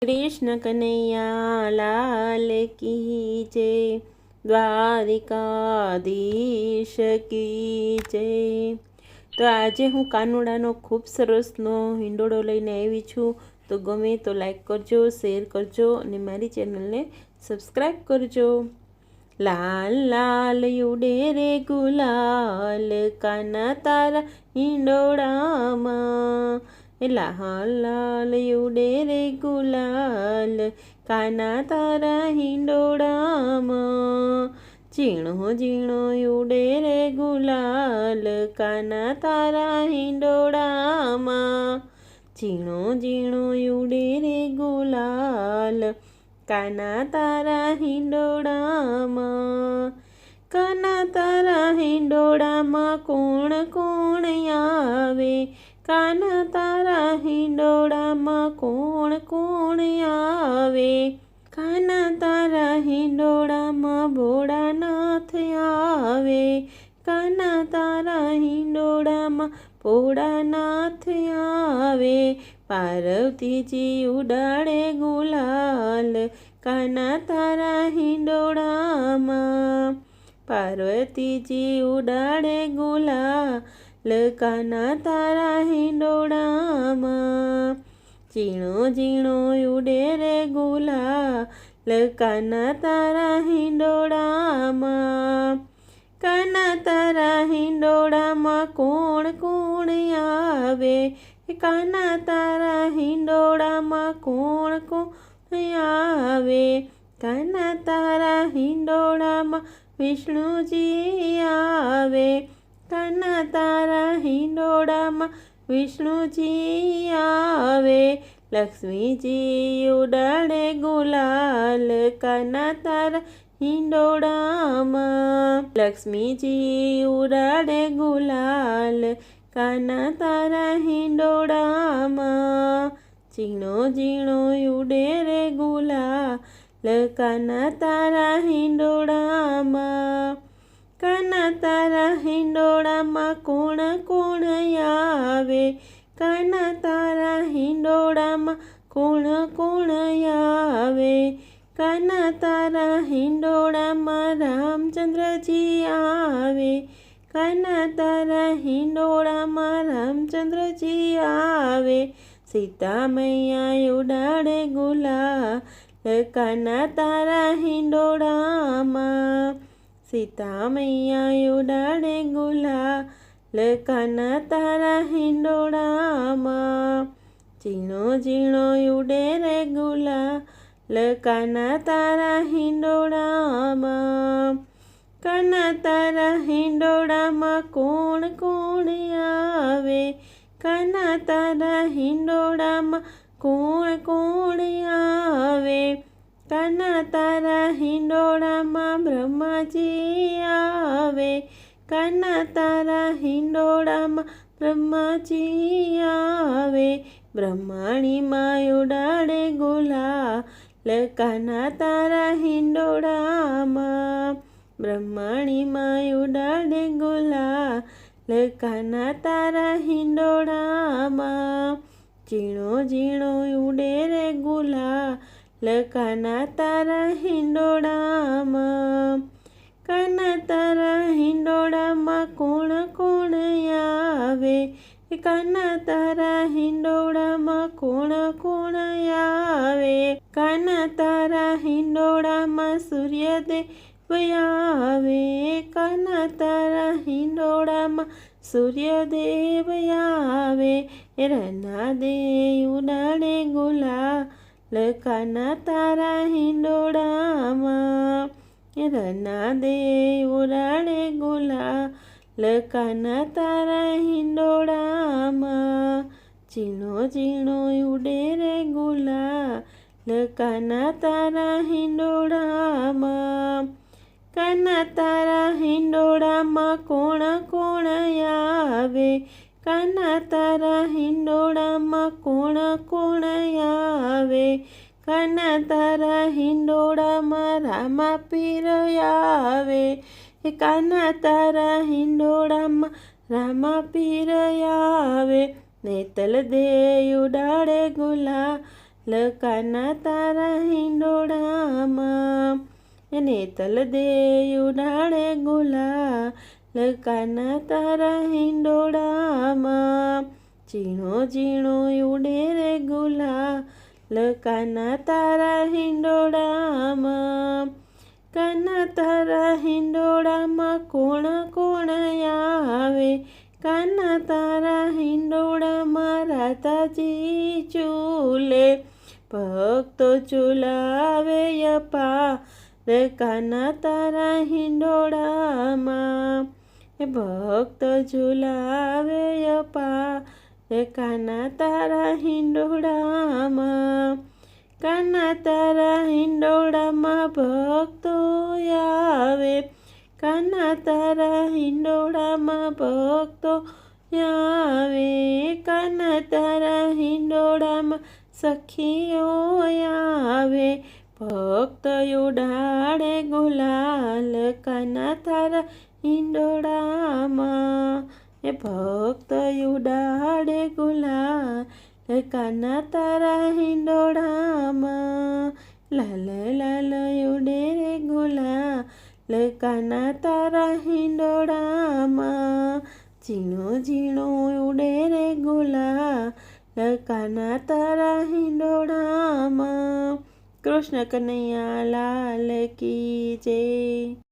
कृष्ण कन्हैया लाल की जय, દ્વારિકાધીશ કી જય। તો આજે હું કાનુડાનો ખૂબ સરસનો હિંડોળો લઈને આવી છું। તો ગમે તો લાઈક કરજો, શેર કરજો અને મારી ચેનલને સબસ્ક્રાઈબ કરજો। લાલ લાલ ઉડે રે ગુલાલ, કાના તારા હિંડોળામાં। લાલ લાલ ઉડે રે ગુલાલ, કાના તારા હિંડોળામાં। ઝીણો ઝીણો ઉડે રે ગુલાલ, કાના તારા હિંડોળામાં। ઝીણો ઝીણો ઉડે રે ગુલાલ, કાના તારા હિંડોળામાં। કાના તારા હિંડોળામાં કોણ કોણ આવે, કાના તારા હિંડોળામાં કોણ કોણ આવે। કાના તારા હિંડોળામાં ભોળાનાથ આવે, કાના તારા હિંડોળામાં ભોળાનાથ આવે। પાર્વતીજી ઉડાડે ગુલાલ, કાના તારા હિંડોળામાં। પાર્વતીજી ઉડાડે ગુલાલ, કાના તારા હિંડોળામાં। ઝીણો ઝીણો ઉડે રે ગુલાલ, કાના તારા હિંડોળામાં। કાના તારા હિંડોળામાં કોણ કોણ આવે, કાના તારા હિંડોળામાં કોણ કોણ આવે। કાના તારા હિંડોળામાં વિષ્ણુજી આવે, કાના તારા હિંડોળામાં વિષ્ણુજી આવે। લક્ષ્મીજી ઉડાડે ગુલાલ, કાના તારા હિંડોળામાં। લક્ષ્મીજી ઉડાડે ગુલાલ, કાના તારા હિંડોળામાં। ઝીણો ઝીણો ઉડે રે ગુલાલ, કાના તારા હિંડોળામાં। કાના તારા હિંડોળામાં કોણ કોણ આવે, કાના તારા હિંડોળામાં કોણ કોણ આવે। કાના તારા હિંડોળામાં રામચંદ્રજી આવે, કાના તારા હિંડોળામાં રામચંદ્રજી આવે। સીતા મૈયા ઉડાડે ગુલાલ, કાના તારા હિંડોળામાં। સીતા મૈયા ઉડાડે ગુલાલ, કાના તારા હિંડોળામાં। ઝીણો ઝીણો ઉડે રે ગુલાલ, કાના તારા હિંડોળામાં। કાના તારા હિંડોળામાં કોણ કોણ આવે, કાના તારા હિંડોળામાં કોણ કોણ આવે। કાના તારા હિંડોળામાં બ્રહ્માજી આવે, કાના તારા હિંડોળામાં બ્રહ્માજી આવે। બ્રહ્માણીમાં ઉડાડે ગુલાલ, કાના તારા હિંડોળામાં। બ્રહ્માણીમાં ઉડાડે ગુલાલ, કાના તારા હિંડોળામાં। ઝીણો ઝીણો ઉડે રે ગુલાલ, કાના તારા હિંડોળામાં। કાના તારા હિંડોળામાં કોણ કોણ આવે, કાના તારા હિંડોળામાં કોણ કોણ આવે। કાના તારા હિંડોળામાં સૂર્યદેવ આવે, કાના તારા હિંડોળામાં સૂર્યદેવ આવે। રના દે ઉડાડે ગુલાલ, કાના તારા હિંડોળામાં। રના દે ઉડાડે ગુલાલ, કાના તારા હિંડોળામાં। ઝીણો ઝીણો ઉડે રે ગુલાલ, કાના તારા હિંડોળામાં। કાના તારા હિંડોળામાં કોણ કોણ આવે, કાના તારા હિંડોળામાં કોણ કોણ આવે। કાના તારા હિંડોળામાં રામાપીર આવે, કાના તારા હિંડોળામાં રામાપીર આવે। નેતલ દે ઉડાડે ગુલાલ, લકાના તારા હિંડોળામાં. એને તલ દે ઉડાડે ગુલાલ, લકાના તારા હિંડોળામાં. ઝીણો ઝીણો ઉડે રે ગુલાલ, લકાના તારા હિંડોળામાં. કાના તારા હિંડોળામાં કોણ કોણ આવે, કાના તારા હિંડોળામાં રાધાજી ઝૂલે. ભક્તો ઝૂલાવે અપા, કાના તારા હિંડોળામાં. ભક્ત ઝૂલાવે અપા, કાના તારા હિંડોળામાં. કાના તારા હિંડોળામાં ભક્તો આવે, કાના તારા હિંડોળામાં ભક્તો આવે. કાના તારા હિંડોળામાં સખીઓ આવે, ભક્ત ઉડાડે ગુલાલ, કાના તારા હિંડોળામાં. ભક્ત ઉડાડે ગુલાલ, કાના તારા હિંડોળામાં. લાલ લાલ ઉડે રે ગુલાલ, કાના તારા હિંડોળામાં. ઝીણો ઝીણો ઉડે રે ગુલાલ, કાના તારા હિંડોળામાં. કૃષ્ણ કનૈયા લાલ કી જય.